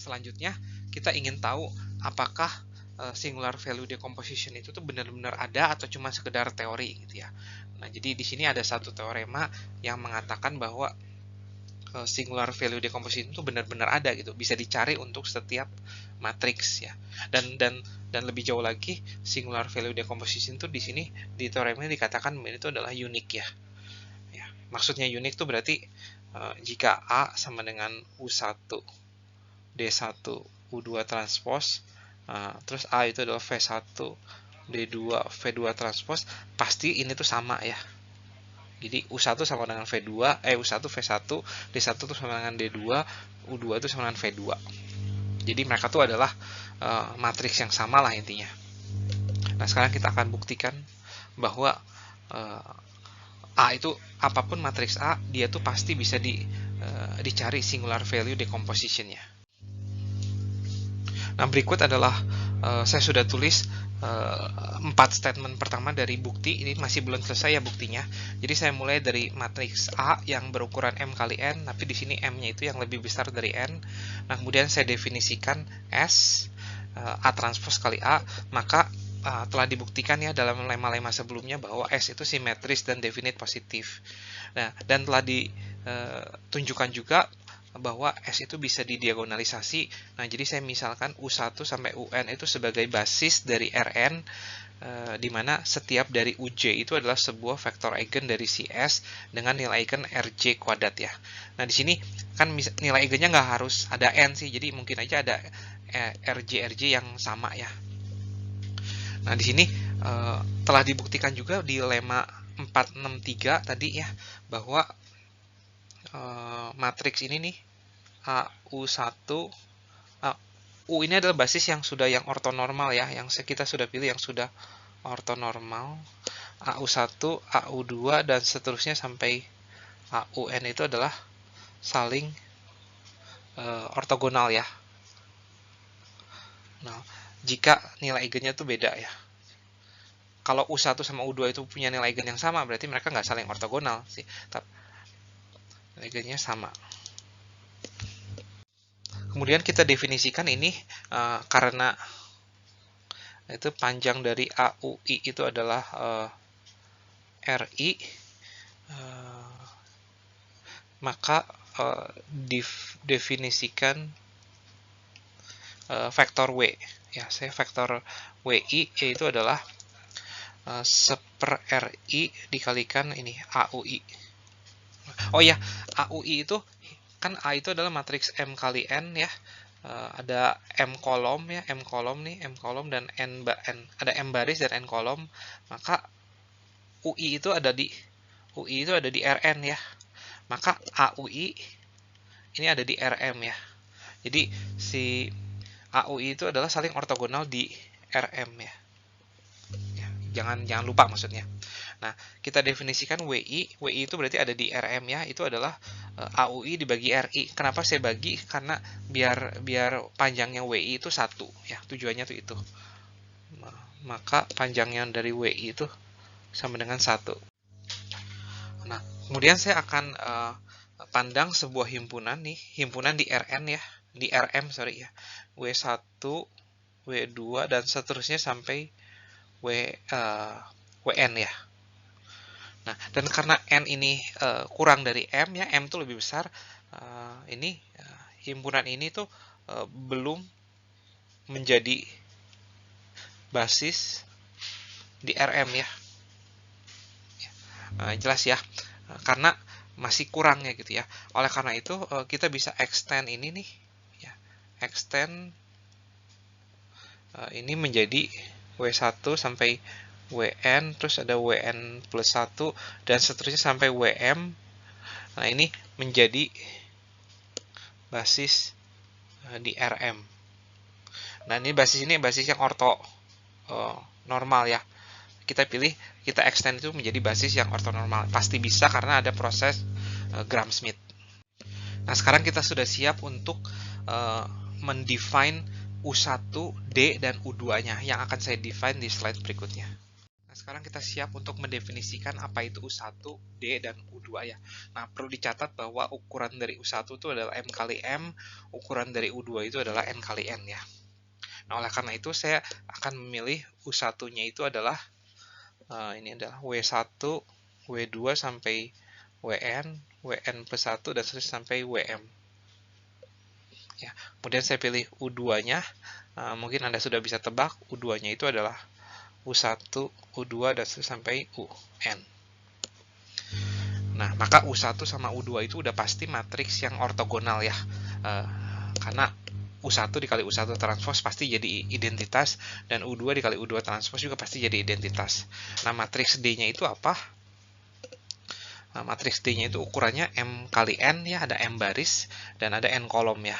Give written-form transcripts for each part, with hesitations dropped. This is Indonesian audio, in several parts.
selanjutnya kita ingin tahu apakah singular value decomposition itu tuh benar-benar ada atau cuma sekedar teori gitu ya. Nah, jadi di sini ada satu teorema yang mengatakan bahwa singular value decomposition itu benar-benar ada gitu, bisa dicari untuk setiap matriks ya. Dan lebih jauh lagi, singular value decomposition itu di sini di teorema ini dikatakan itu adalah unik ya. Maksudnya unik itu berarti jika A sama dengan U1 D1 U2 transpose, terus A itu adalah V1 D2 V2 transpose, pasti ini tuh sama ya. Jadi U1 sama dengan V2, U1 V1, D1 tuh sama dengan D2, U2 itu sama dengan V2. Jadi mereka tuh adalah matriks yang sama lah intinya. Nah, sekarang kita akan buktikan bahwa A itu apapun matriks A, dia tuh pasti bisa dicari singular value decomposition-nya. Nah, berikut adalah saya sudah tulis 4 statement pertama dari bukti. Ini masih belum selesai ya buktinya. Jadi saya mulai dari matriks A yang berukuran M kali N, tapi di sini M-nya itu yang lebih besar dari N. Nah, kemudian saya definisikan S, A transpose kali A, maka telah dibuktikan ya dalam lema-lema sebelumnya bahwa S itu simetris dan definite positif. Nah, dan telah ditunjukkan juga bahwa S itu bisa didiagonalisasi. Nah, jadi saya misalkan U1 sampai UN itu sebagai basis dari Rn, di mana setiap dari Uj itu adalah sebuah vektor eigen dari si S dengan nilai eigen Rj kuadrat ya. Nah, di sini kan nilai eigennya nggak harus ada N sih, jadi mungkin aja ada Rj yang sama ya. Nah, di sini telah dibuktikan juga di lema 463 tadi ya, bahwa matriks ini nih AU1 U ini adalah basis yang sudah yang ortonormal ya, yang kita sudah pilih yang sudah ortonormal. AU1, AU2 dan seterusnya sampai AUN itu adalah saling ortogonal ya. Nah, jika nilai eigennya itu beda ya. Kalau U1 sama U2 itu punya nilai eigen yang sama, berarti mereka nggak saling ortogonal sih. Tapi nilai eigennya sama. Kemudian kita definisikan ini karena itu panjang dari AUI itu adalah RI, maka definisikan vektor W ya. Saya vektor WI yaitu adalah seper RI dikalikan ini AUI. Oh ya, AUI itu kan A itu adalah matriks M kali N ya. Ada M kolom ya, M kolom nih, M kolom dan N ada M baris dan N kolom. Maka UI itu ada di Rn ya. Maka AUI ini ada di Rm ya. Jadi si AUI itu adalah saling ortogonal di Rm ya. Jangan lupa maksudnya. Nah, kita definisikan WI itu berarti ada di Rm ya, itu adalah AUI dibagi RI. Kenapa saya bagi? Karena biar panjangnya WI itu 1 ya, tujuannya tuh itu. Nah, maka panjangnya dari WI itu sama dengan 1. Nah, kemudian saya akan pandang sebuah himpunan nih, himpunan di Rn ya, di Rm sorry ya, W1, W2 dan seterusnya sampai Wn ya. Nah, dan karena N ini kurang dari M ya, M itu lebih besar, ini himpunan ini tuh belum menjadi basis di Rm ya. Jelas ya, karena masih kurang ya gitu ya. Oleh karena itu kita bisa extend ini nih ya, extend ini menjadi W1 sampai WN, terus ada WN plus 1 dan seterusnya sampai WM. Nah, ini menjadi basis di Rm. Nah, ini basis yang orto normal ya. Kita pilih, kita extend itu menjadi basis yang ortonormal. Pasti bisa karena ada proses Gram-Schmidt. Nah, sekarang kita sudah siap untuk mendefine U1, D, dan U2-nya yang akan saya define di slide berikutnya. Nah, sekarang kita siap untuk mendefinisikan apa itu U1, D, dan U2 ya. Nah, perlu dicatat bahwa ukuran dari U1 itu adalah M kali M, ukuran dari U2 itu adalah N kali N ya. Nah, oleh karena itu saya akan memilih U1-nya itu adalah ini adalah W1, W2 sampai WN, WN plus 1, dan seterusnya sampai WM. Ya, kemudian saya pilih U2-nya. Mungkin Anda sudah bisa tebak, U2-nya itu adalah U1, U2, dan sampai UN. Nah, maka U1 sama U2 itu udah pasti matriks yang ortogonal ya. Karena U1 dikali U1 transpose pasti jadi identitas, dan U2 dikali U2 transpose juga pasti jadi identitas. Nah, matriks D-nya itu apa? Nah, matriks D-nya itu ukurannya M kali N ya, ada M baris dan ada N kolom ya.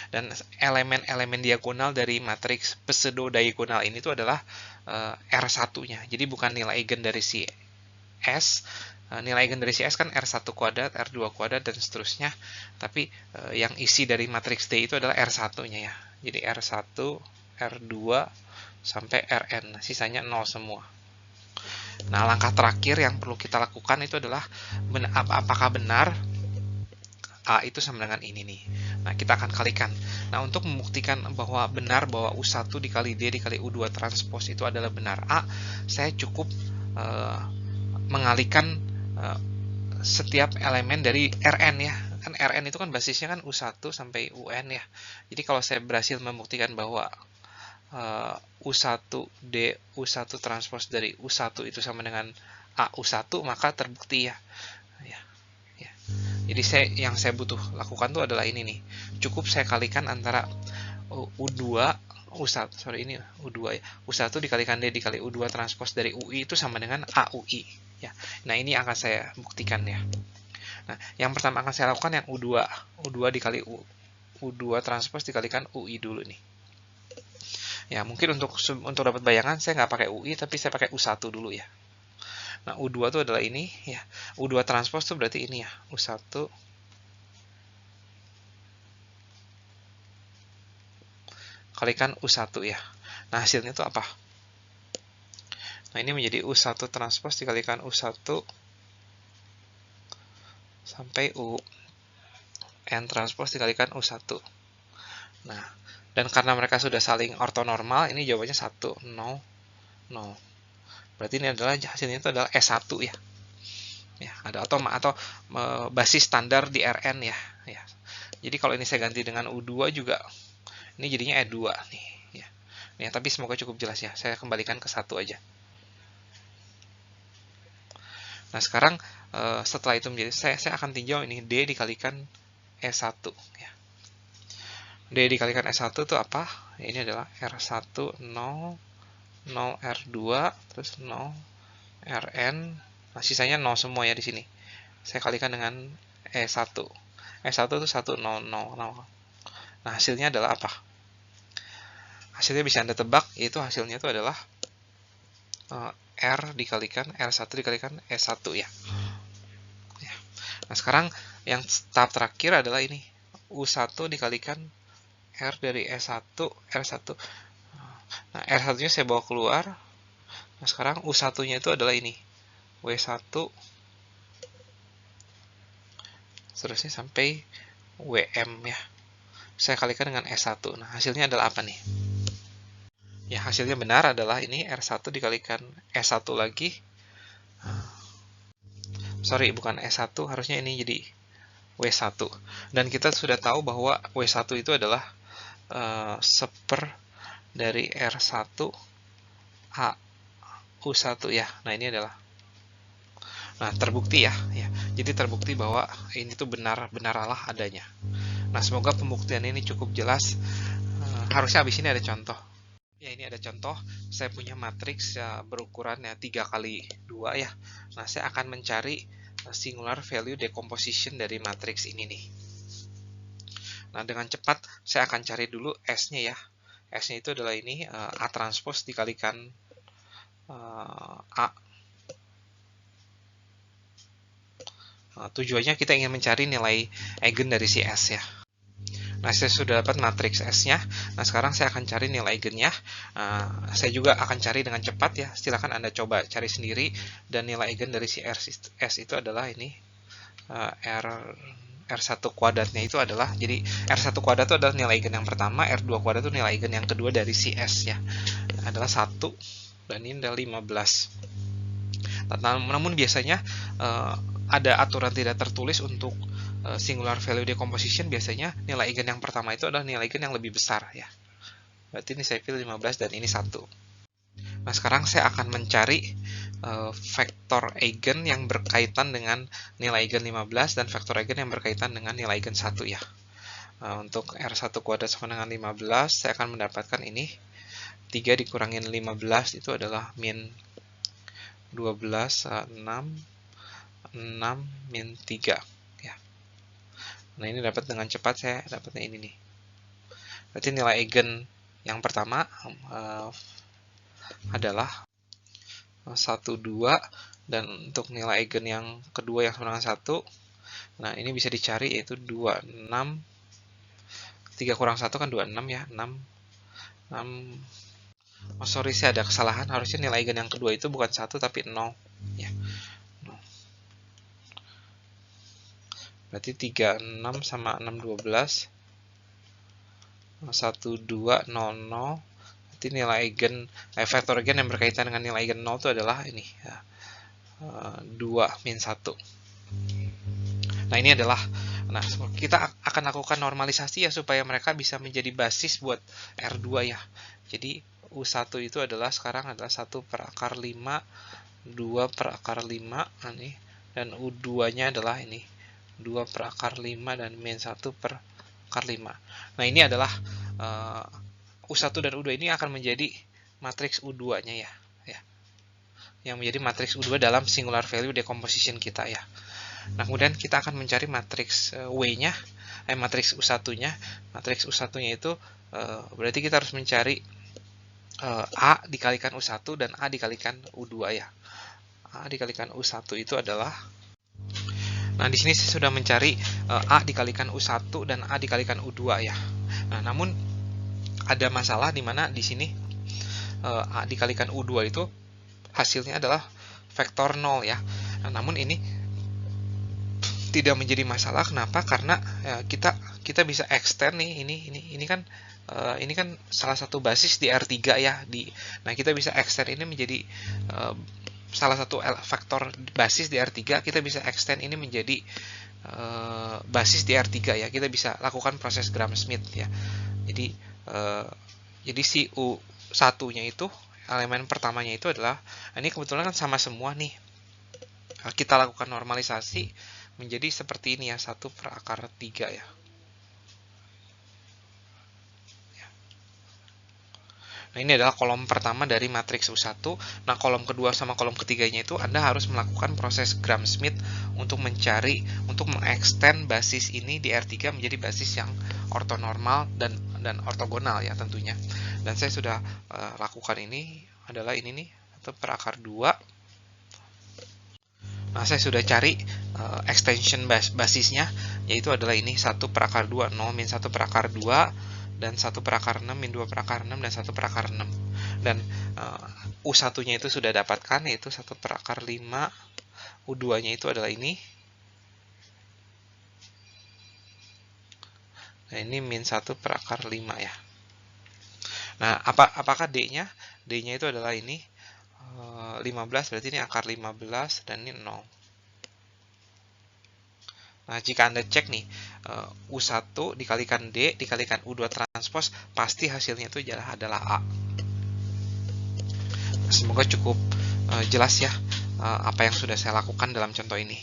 Dan elemen-elemen diagonal dari matriks pseudo-diagonal ini tuh adalah R1-nya. Jadi bukan nilai eigen dari si S. Nilai eigen dari si S kan R1 kuadrat, R2 kuadrat, dan seterusnya. Tapi yang isi dari matriks D itu adalah R1-nya ya. Jadi R1, R2, sampai Rn. Sisanya 0 semua. Nah, langkah terakhir yang perlu kita lakukan itu adalah apakah benar A itu sama dengan ini nih. Nah, kita akan kalikan. Nah, untuk membuktikan bahwa benar bahwa U1 dikali D dikali U2 transpose itu adalah benar A, saya cukup mengalikan setiap elemen dari Rn ya. Kan Rn itu kan basisnya kan U1 sampai UN ya. Jadi kalau saya berhasil membuktikan bahwa U1 D U1 transpose dari U1 itu sama dengan A U1, maka terbukti ya. Jadi yang saya butuh lakukan tuh adalah ini nih. Cukup saya kalikan antara U2 U1, sorry ini U2 ya. U1 dikalikan D dikali U2 transpose dari UI itu sama dengan AUI ya. Nah, ini akan saya buktikan ya. Nah, yang pertama akan saya lakukan yang U2 dikali U2 transpose dikalikan UI dulu nih. Ya, mungkin untuk dapat bayangan saya nggak pakai UI tapi saya pakai U1 dulu ya. Nah, U2 itu adalah ini ya. U2 transpose itu berarti ini ya. U1 kalikan U1 ya. Nah, hasilnya itu apa? Nah, ini menjadi U1 transpose dikalikan U1 sampai UN transpose dikalikan U1. Nah, dan karena mereka sudah saling ortonormal, ini jawabannya 1, 0, 0. Berarti ini adalah hasilnya itu adalah S1 ya. Ya, ada atau basis standar di Rn ya. Ya. Jadi kalau ini saya ganti dengan U2 juga, ini jadinya E2 nih. Ya. Ya, tapi semoga cukup jelas ya. Saya kembalikan ke 1 aja. Nah, sekarang setelah itu menjadi saya akan tinjau ini D dikalikan E1 ya. D dikalikan S1 itu apa? Ini adalah R1 0, 0 R2, terus 0 Rn. Nah, sisanya 0 semua ya di sini. Saya kalikan dengan E1. E1 itu 1, 0, 0, 0. Nah, hasilnya adalah apa? Hasilnya bisa Anda tebak, yaitu hasilnya itu adalah R dikalikan R1 dikalikan E1 ya. Nah, sekarang yang tahap terakhir adalah ini. U1 dikalikan R dari E1, R1. Nah, R1-nya saya bawa keluar. Nah, sekarang U1-nya itu adalah ini. W1 seterusnya sampai WM ya. Saya kalikan dengan S1. Nah, hasilnya adalah apa nih? Ya, hasilnya benar adalah ini R1 dikalikan S1 lagi. Sorry, bukan S1, harusnya ini jadi W1. Dan kita sudah tahu bahwa W1 itu adalah seper dari R1 A U1 ya. Nah, ini adalah terbukti ya. Jadi terbukti bahwa ini tuh benar-benarlah adanya. Nah, semoga pembuktian ini cukup jelas. Harusnya habis ini ada contoh. Ya, ini ada contoh. Saya punya matriks berukuran 3 kali 2 ya. Nah, saya akan mencari singular value decomposition dari matriks ini nih. Nah, dengan cepat saya akan cari dulu S-nya ya. S-nya itu adalah ini A transpose dikalikan A. Tujuannya kita ingin mencari nilai eigen dari si S ya. Nah, saya sudah dapat matriks S-nya. Nah, sekarang saya akan cari nilai eigennya. Saya juga akan cari dengan cepat ya. Silakan Anda coba cari sendiri. Dan nilai eigen dari si S itu adalah ini. R1 kuadratnya itu adalah, jadi R1 kuadrat itu adalah nilai eigen yang pertama, R2 kuadrat itu nilai eigen yang kedua dari si S ya. Adalah 1, dan ini adalah 15. Namun biasanya ada aturan tidak tertulis untuk singular value decomposition. Biasanya nilai eigen yang pertama itu adalah nilai eigen yang lebih besar ya. Berarti ini saya pilih 15 dan ini 1. Nah, sekarang saya akan mencari vektor eigen yang berkaitan dengan nilai eigen 15 dan vektor eigen yang berkaitan dengan nilai eigen 1 ya. Untuk R1 kuadrat sama dengan 15, saya akan mendapatkan ini 3 dikurangin 15 itu adalah min 12, 6, min 3 ya. Nah, ini dapat dengan cepat, saya dapatnya ini nih. Berarti nilai eigen yang pertama adalah 1, 2, dan untuk nilai eigen yang kedua yang sama dengan 1, nah ini bisa dicari yaitu 26, 3 kurang 1 kan 26 ya, 6. Oh sorry, saya ada kesalahan, harusnya nilai eigen yang kedua itu bukan 1 tapi 0 ya. 0. Berarti 36 sama 6, 12. 1, 2, 0, 0. Berarti nilai eigen, vektor eigen yang berkaitan dengan nilai eigen 0 itu adalah ini ya, 2 min 1. Nah, ini adalah, nah kita akan lakukan normalisasi ya supaya mereka bisa menjadi basis buat R2 ya. Jadi U1 itu adalah sekarang adalah 1 per akar 5, 2 per akar 5, nah ini, dan U2-nya adalah ini 2 per akar 5 dan min 1 per akar 5. Nah, ini adalah U1 dan U2 ini akan menjadi matriks U2-nya ya. Yang menjadi matriks U2 dalam singular value decomposition kita ya. Nah, kemudian kita akan mencari matriks W-nya, matriks U1-nya. Matriks U1-nya itu berarti kita harus mencari A dikalikan U1 dan A dikalikan U2 ya. A dikalikan U1 itu adalah, nah di sini saya sudah mencari A dikalikan U1 dan A dikalikan U2 ya. Nah, namun ada masalah di mana di sini A dikalikan U2 itu hasilnya adalah vektor 0 ya. Nah, namun ini tidak menjadi masalah. Kenapa? Karena kita bisa extend nih, ini kan salah satu basis di R3 ya. Nah, kita bisa extend ini menjadi salah satu vektor basis di R3. Kita bisa extend ini menjadi basis di R3 ya. Kita bisa lakukan proses Gram-Schmidt ya. Jadi si U1-nya itu, elemen pertamanya itu adalah, ini kebetulan kan sama semua nih. Kita lakukan normalisasi menjadi seperti ini ya, 1 per akar 3 ya. Nah, ini adalah kolom pertama dari matriks U1. Nah, kolom kedua sama kolom ketiganya itu Anda harus melakukan proses Gram-Schmidt untuk mencari, untuk mengextend basis ini di R3 menjadi basis yang ortonormal dan ortogonal ya tentunya. Dan saya sudah lakukan ini, adalah ini nih, 1 per akar 2. Nah, saya sudah cari extension basisnya, yaitu adalah ini 1 per akar 2, 0 min 1 per akar 2, dan 1 per akar 6, min 2 per akar 6, dan 1 per akar 6. Dan U1-nya itu sudah dapatkan, yaitu 1 per akar 5, U2-nya itu adalah ini. Nah, ini min 1 per akar 5 ya. Nah, apakah D-nya? D-nya itu adalah ini 15, berarti ini akar 15 dan ini 0. Nah, jika Anda cek nih, U1 dikalikan D dikalikan U2 transpose, pasti hasilnya itu adalah A. Semoga cukup jelas ya apa yang sudah saya lakukan dalam contoh ini.